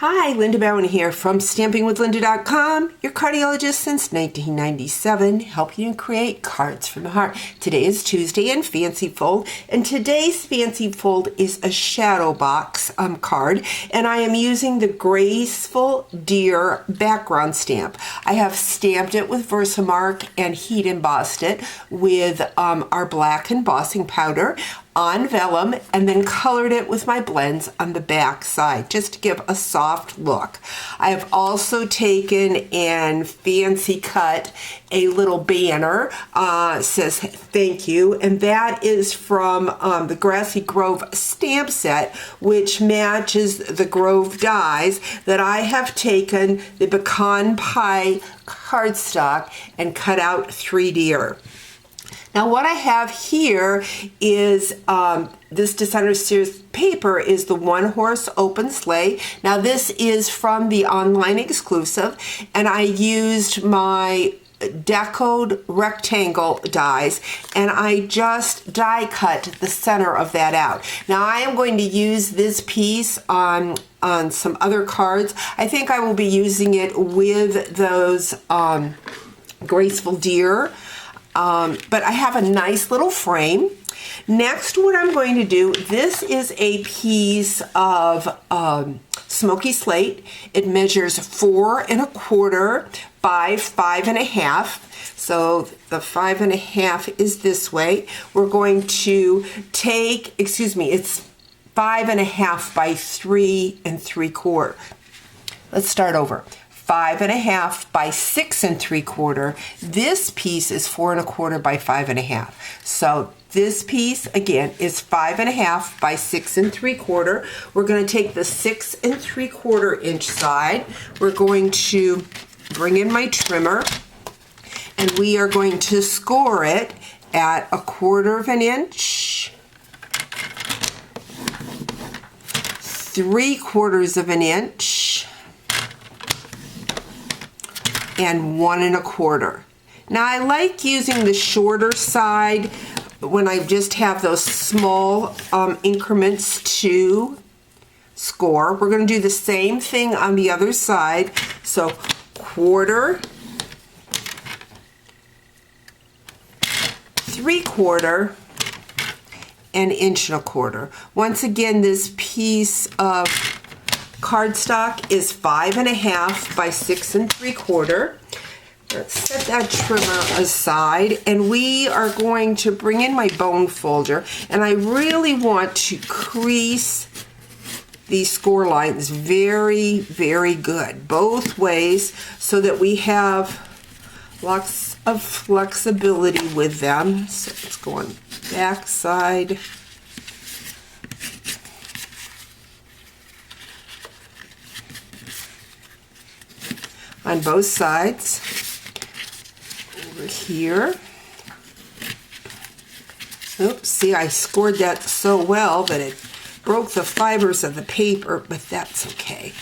Hi, Linda Bowen here from StampingWithLinda.com, your cardiologist since 1997, helping you create cards from the heart. Today is Tuesday in Fancy Fold, and today's Fancy Fold is a shadow box card, and I am using the Graceful Deer Background Stamp. I have stamped it with Versamark and heat embossed it with our black embossing powder on vellum, and then colored it with my blends on the back side just to give a soft look. I have also taken and fancy cut a little banner, says thank you, and that is from the Grassy Grove stamp set, which matches the Grove dies that I have taken the pecan pie cardstock and cut out 3 deer. Now what I have here is this Designer Series paper is the One Horse Open Sleigh. Now this is from the online exclusive, and I used my decoed rectangle dies, and I just die cut the center of that out. Now I am going to use this piece on some other cards. I think I will be using it with those Graceful Deer. But I have a nice little frame. Next, what I'm going to do, this is a piece of smoky slate. It measures 4 1/4 by 5 1/2. So the 5 1/2 is this way. We're going to take, it's 5 1/2 by 3 3/4. Let's start over. 5 1/2 by 6 3/4. This piece is 4 1/4 by 5 1/2. So this piece again is 5 1/2 by 6 3/4. We're going to take the 6 3/4 inch side. We're going to bring in my trimmer, and we are going to score it at 1/4 inch, 3/4 inch, and 1 1/4. Now I like using the shorter side when I just have those small increments to score. We're going to do the same thing on the other side. So 1/4, 3/4, and 1 1/4. Once again, this piece of cardstock is 5 1/2 by 6 3/4. Let's set that trimmer aside, and we are going to bring in my bone folder, and I really want to crease these score lines very, very good, both ways, so that we have lots of flexibility with them. So let's go on back side. On both sides, over here. Oops, see, I scored that so well that it broke the fibers of the paper, but that's okay.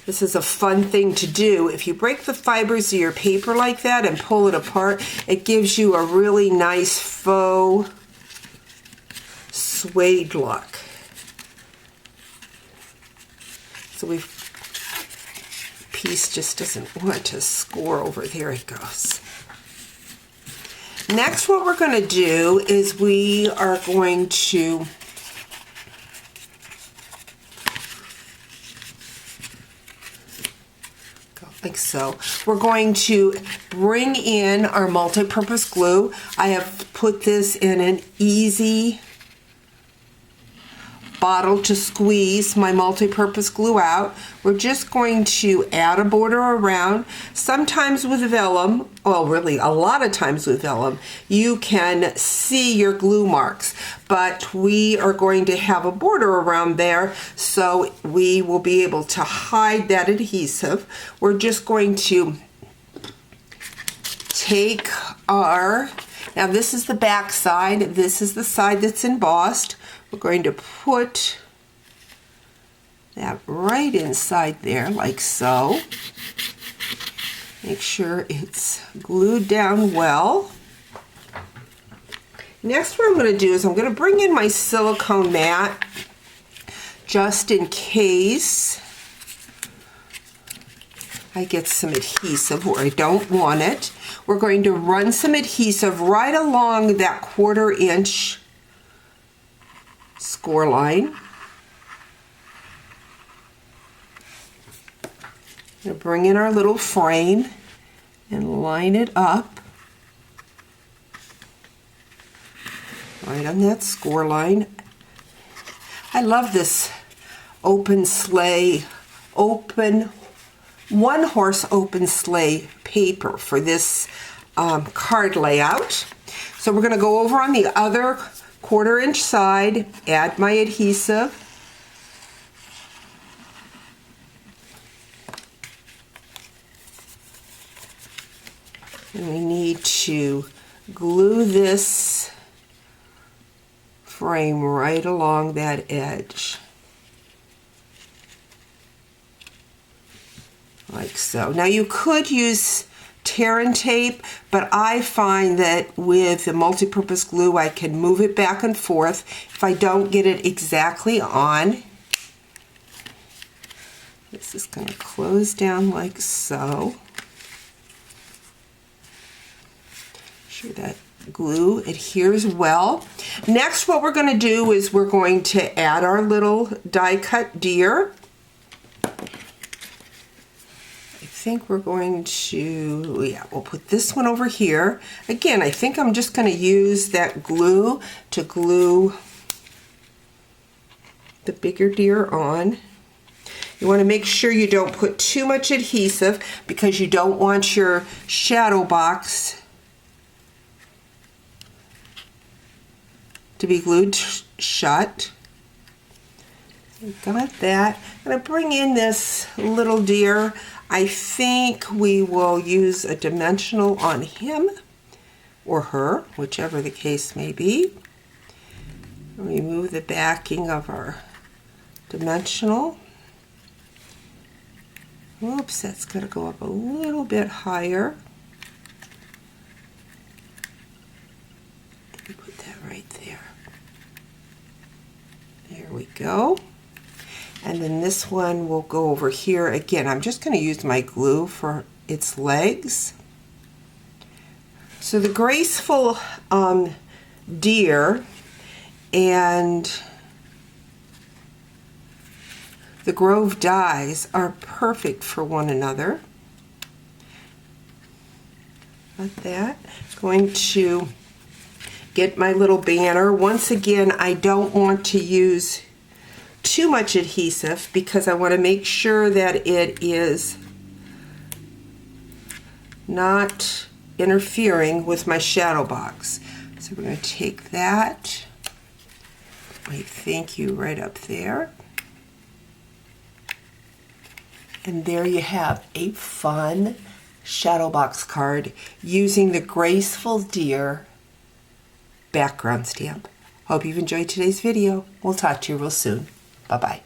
This is a fun thing to do. If you break the fibers of your paper like that and pull it apart, it gives you a really nice faux suede look. So piece just doesn't want to score over. There it goes. Next, what we're going to do is we are going to go like so. We're going to bring in our multi-purpose glue. I have put this in an easy bottle to squeeze my multi-purpose glue out. We're just going to add a border around. Sometimes with vellum, well really a lot of times with vellum, you can see your glue marks, but we are going to have a border around there so we will be able to hide that adhesive. We're just going to take our, now this is the back side, this is the side that's embossed. We're going to put that right inside there, like so. Make sure it's glued down well. Next, what I'm going to do is I'm going to bring in my silicone mat just in case I get some adhesive where I don't want it. We're going to run some adhesive right along that 1/4 inch score line. We'll bring in our little frame and line it up right on that score line. I love this open sleigh, one-horse open sleigh paper for this card layout. So we're going to go over on the other 1/4 inch side, add my adhesive. And we need to glue this frame right along that edge. Like so. Now you could use tear and tape, but I find that with the multi-purpose glue I can move it back and forth if I don't get it exactly on. This is going to close down like so. Sure that glue adheres well. Next, what we're going to do is we're going to add our little die cut deer. I think we're going to, yeah, we'll put this one over here. Again, I think I'm just going to use that glue to glue the bigger deer on. You want to make sure you don't put too much adhesive because you don't want your shadow box to be glued shut. Got that. I'm going to bring in this little deer. I think we will use a dimensional on him or her, whichever the case may be. Remove the backing of our dimensional. Oops, that's got to go up a little bit higher. Let me put that right there. There we go. And then this one will go over here. Again, I'm just going to use my glue for its legs. So the Graceful Deer and the Grove dies are perfect for one another. Like that. Going to get my little banner. Once again, I don't want to use too much adhesive because I want to make sure that it is not interfering with my shadow box. So we're going to take that, my thank you right up there. And there you have a fun shadow box card using the Graceful Deer Background Stamp. Hope you've enjoyed today's video. We'll talk to you real soon. Bye-bye.